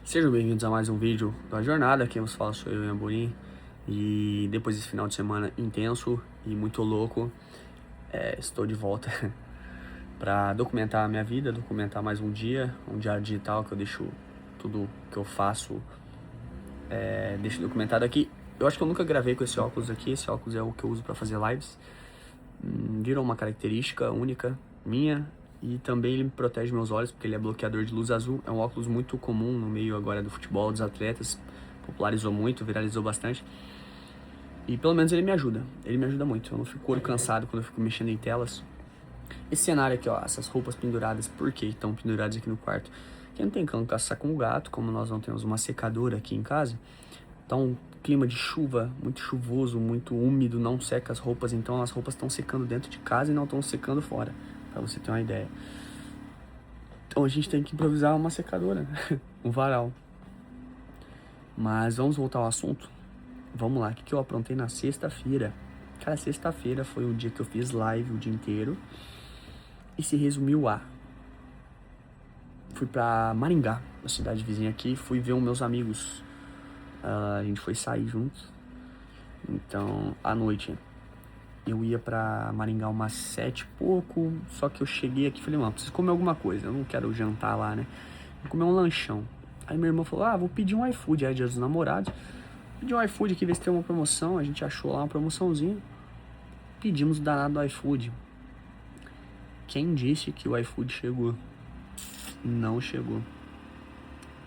Sejam bem-vindos a mais um vídeo da jornada. Quem vos fala sou eu, Ian Bonin. E depois desse final de semana intenso e muito louco, estou de volta para documentar a minha vida, documentar mais um diário digital que eu deixo tudo que eu faço, deixo documentado aqui. Eu acho que eu nunca gravei com esse óculos aqui. Esse óculos é o que eu uso para fazer lives. Virou uma característica única minha. E também ele me protege meus olhos, porque ele é bloqueador de luz azul. É um óculos muito comum no meio agora do futebol, dos atletas. Popularizou muito, viralizou bastante. E pelo menos ele me ajuda muito. Eu não fico olho cansado quando eu fico mexendo em telas. Esse cenário aqui, ó, essas roupas penduradas, por que estão penduradas aqui no quarto? Porque não tem cão caçar com o gato, como nós não temos uma secadora aqui em casa. Tá um clima de chuva, muito chuvoso, muito úmido, não seca as roupas. Então as roupas estão secando dentro de casa e não estão secando fora, pra você ter uma ideia. Então a gente tem que improvisar uma secadora, né? Um varal. Mas vamos voltar ao assunto. Vamos lá, o que eu aprontei na sexta-feira? Cara, sexta-feira foi o dia que eu fiz live o dia inteiro. E se resumiu a... Fui pra Maringá, uma cidade vizinha aqui. Fui ver os meus amigos. A gente foi sair juntos. Então, à noite, eu ia pra Maringá umas 7 e pouco. Só que eu cheguei aqui e falei, mano, preciso comer alguma coisa. Eu não quero jantar lá, né? Vou comer um lanchão. Aí minha irmã falou, vou pedir um iFood. Aí, dia dos namorados. Pedi um iFood aqui, ver se tem uma promoção. A gente achou lá uma promoçãozinha. Pedimos o danado do iFood. Quem disse que o iFood chegou? Não chegou.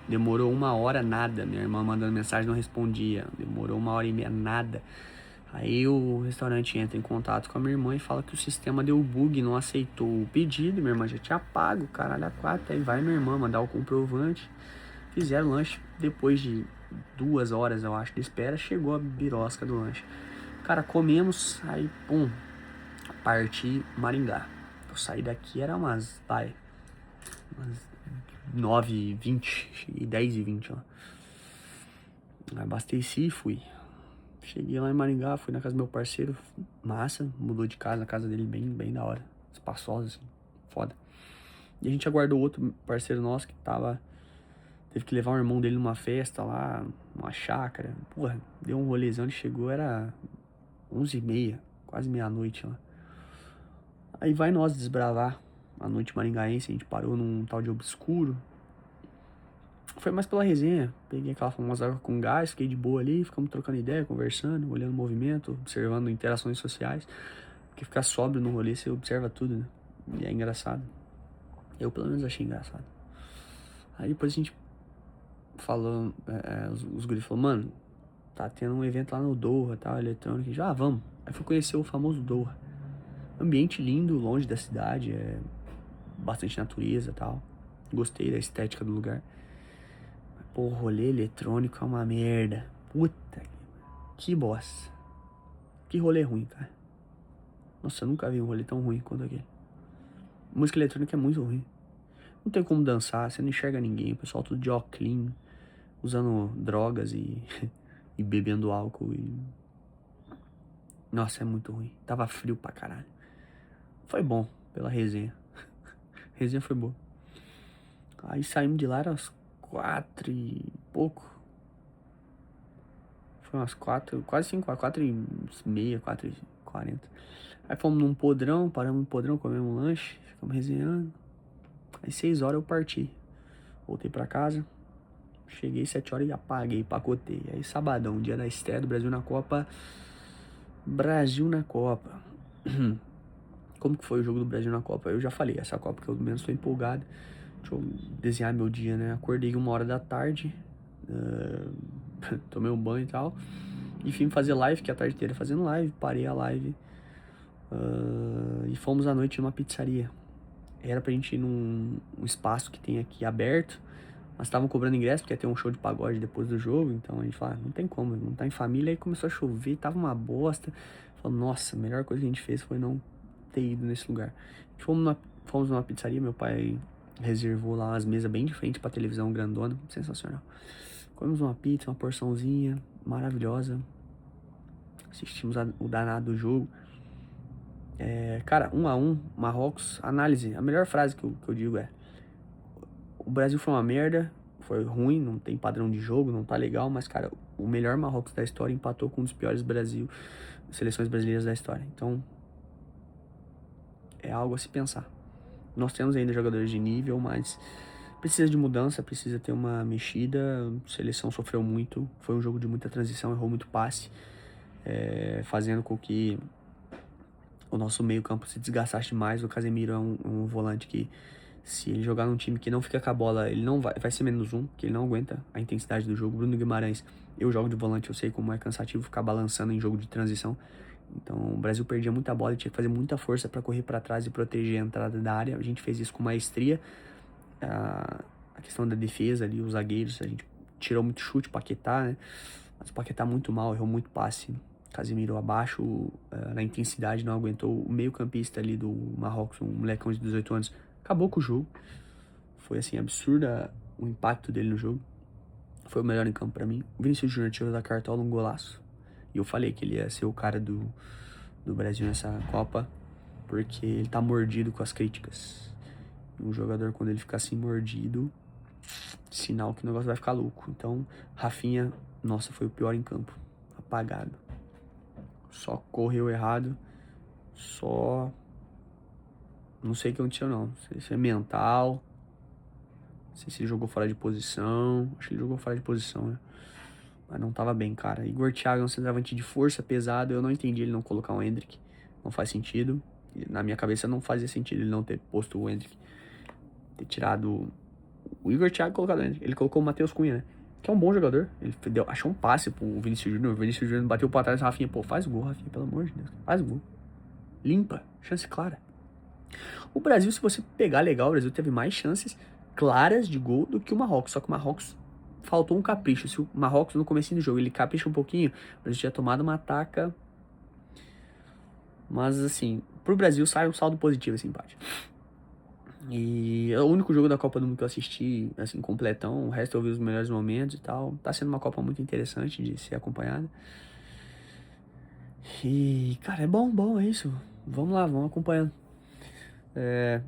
Demorou 1 hora, nada. Minha irmã mandando mensagem, não respondia. Demorou 1 hora e meia, nada. Aí o restaurante entra em contato com a minha irmã e fala que o sistema deu bug, não aceitou o pedido. Minha irmã já tinha pago, caralho, a 4. Aí vai minha irmã mandar o comprovante. Fizeram o lanche. Depois de 2 horas, eu acho, de espera, chegou a birosca do lanche. Cara, comemos, aí, pum, parti Maringá. Eu saí daqui, era umas 9h20 e 10h20, ó. Abasteci e fui. Cheguei lá em Maringá, fui na casa do meu parceiro, massa, mudou de casa, na casa dele bem da hora, espaçosa, assim, foda. E a gente aguardou outro parceiro nosso que teve que levar o irmão dele numa festa lá, numa chácara. Porra, deu um rolezão, ele chegou, era 11h30, quase meia-noite lá. Aí vai nós desbravar a noite maringaense, a gente parou num tal de Obscuro. Foi mais pela resenha, peguei aquela famosa água com gás, fiquei de boa ali, ficamos trocando ideia, conversando, olhando o movimento, observando interações sociais. Porque ficar sóbrio no rolê, você observa tudo, né? E é engraçado. Eu pelo menos achei engraçado. Aí depois a gente falou, os guris falaram, mano, tá tendo um evento lá no Doha, tal, eletrônico. A gente, vamos. Aí fui conhecer o famoso Doha. Ambiente lindo, longe da cidade, bastante natureza e tal. Gostei da estética do lugar. Pô, o rolê eletrônico é uma merda. Puta que bosta. Que rolê ruim, cara. Nossa, eu nunca vi um rolê tão ruim quanto aquele. Música eletrônica é muito ruim. Não tem como dançar, você não enxerga ninguém. O pessoal tudo de óculos, usando drogas e, e bebendo álcool. Nossa, é muito ruim. Tava frio pra caralho. Foi bom pela resenha. A resenha foi boa. Aí saímos de lá, era às 4 e pouco. Foi umas 4, quase 5, 4h30, 4h40. Aí fomos num podrão, paramos no podrão, comemos um lanche, ficamos resenhando. Aí 6 horas eu parti. Voltei pra casa. Cheguei 7 horas e apaguei, pacotei. Aí sabadão, dia da estreia do Brasil na Copa. Brasil na Copa. Como que foi o jogo do Brasil na Copa? Eu já falei, essa Copa que eu menos tô empolgado. Deixa eu desenhar meu dia, né? Acordei 1 hora da tarde. Tomei um banho e tal. Enfim, fazer live, que a tarde inteira fazendo live. Parei a live. E fomos à noite numa pizzaria. Era pra gente ir num espaço que tem aqui aberto. Mas estavam cobrando ingresso, porque ia ter um show de pagode depois do jogo. Então a gente falou, não tem como, não tá em família. Aí começou a chover, tava uma bosta. Falei, nossa, a melhor coisa que a gente fez foi não ter ido nesse lugar. Fomos numa pizzaria, meu pai reservou lá umas mesas bem de frente pra televisão grandona. Sensacional. Comemos uma pizza, uma porçãozinha maravilhosa. Assistimos o danado do jogo. Cara, 1-1, Marrocos, análise. A melhor frase que eu digo é: o Brasil foi uma merda, foi ruim, não tem padrão de jogo, não tá legal, mas, cara, o melhor Marrocos da história empatou com um dos piores seleções brasileiras da história. Então, é algo a se pensar. Nós temos ainda jogadores de nível, mas precisa de mudança, precisa ter uma mexida. A seleção sofreu muito, foi um jogo de muita transição, errou muito passe, fazendo com que o nosso meio campo se desgastasse demais. O Casemiro é um volante que, se ele jogar num time que não fica com a bola, ele não vai ser menos um, que ele não aguenta a intensidade do jogo. Bruno Guimarães, eu jogo de volante, eu sei como é cansativo ficar balançando em jogo de transição. Então o Brasil perdia muita bola e tinha que fazer muita força para correr para trás e proteger a entrada da área. A gente fez isso com maestria. A questão da defesa ali, os zagueiros, a gente tirou muito chute, Paquetá, né? Mas o Paquetá muito mal, errou muito passe. Casemiro abaixo na intensidade, não aguentou. O meio campista ali do Marrocos, um molecão de 18 anos, acabou com o jogo. Foi assim, absurda o impacto dele no jogo. Foi o melhor em campo pra mim. O Vinícius Júnior tirou da cartola um golaço. E eu falei que ele ia ser o cara do Brasil nessa Copa, porque ele tá mordido com as críticas. E um jogador, quando ele ficar assim mordido, sinal que o negócio vai ficar louco. Então, Rafinha, nossa, foi o pior em campo. Apagado. Só correu errado. Só... Não sei o que aconteceu, não. Não sei se é mental. Não sei se ele jogou fora de posição. Acho que ele jogou fora de posição, né? Mas não tava bem, cara. Igor Thiago é um centroavante de força, pesado. Eu não entendi ele não colocar o Endrick. Não faz sentido. Na minha cabeça não fazia sentido ele não ter posto o Endrick. Ter tirado o Igor Thiago e colocado o Endrick. Ele colocou o Matheus Cunha, né? Que é um bom jogador. Ele achou um passe pro Vinícius Júnior. O Vinícius Júnior bateu pra trás. Rafinha, pô, faz o gol, Rafinha, pelo amor de Deus. Faz o gol. Limpa. Chance clara. O Brasil, se você pegar legal, o Brasil teve mais chances claras de gol do que o Marrocos. Só que o Marrocos faltou um capricho. Se o Marrocos, no comecinho do jogo, ele capricha um pouquinho, o Brasil tinha tomado uma ataca. Mas, assim, pro Brasil sai um saldo positivo esse empate. E é o único jogo da Copa do Mundo que eu assisti, assim, completão. O resto eu vi os melhores momentos e tal. Tá sendo uma Copa muito interessante de ser acompanhada. E, cara, é bom, é isso. Vamos lá, vamos acompanhando.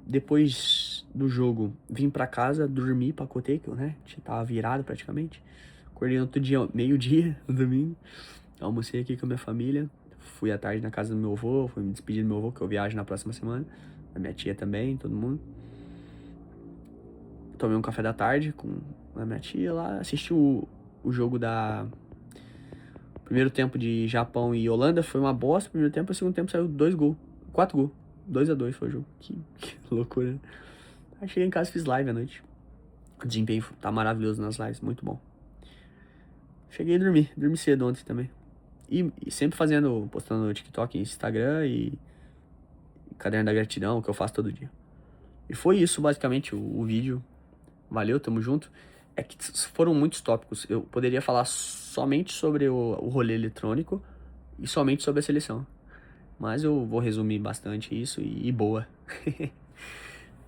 Depois do jogo, vim pra casa, dormi, pacotei, que eu, né, tava virado praticamente. Acordei no outro dia, meio-dia, no domingo. Almocei aqui com a minha família. Fui à tarde na casa do meu avô, fui me despedir do meu avô, que eu viajo na próxima semana. Da minha tia também, todo mundo. Tomei um café da tarde com a minha tia lá. Assisti o jogo primeiro tempo de Japão e Holanda. Foi uma bosta. Primeiro tempo, o segundo tempo saiu 2 gols. 4 gols. 2-2 foi o jogo. Que loucura, né? Aí cheguei em casa e fiz live à noite. O desempenho tá maravilhoso nas lives, muito bom. Cheguei a dormir cedo ontem também. E sempre postando no TikTok, Instagram e Caderno da Gratidão, que eu faço todo dia. E foi isso, basicamente, o vídeo. Valeu, tamo junto. É que foram muitos tópicos. Eu poderia falar somente sobre o rolê eletrônico e somente sobre a seleção. Mas eu vou resumir bastante isso e boa.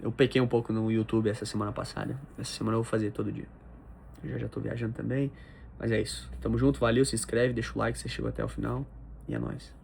Eu pequei um pouco no YouTube essa semana passada. Essa semana eu vou fazer todo dia. Eu já tô viajando também. Mas é isso. Tamo junto, valeu, se inscreve, deixa o like se você chegou até o final. E é nóis.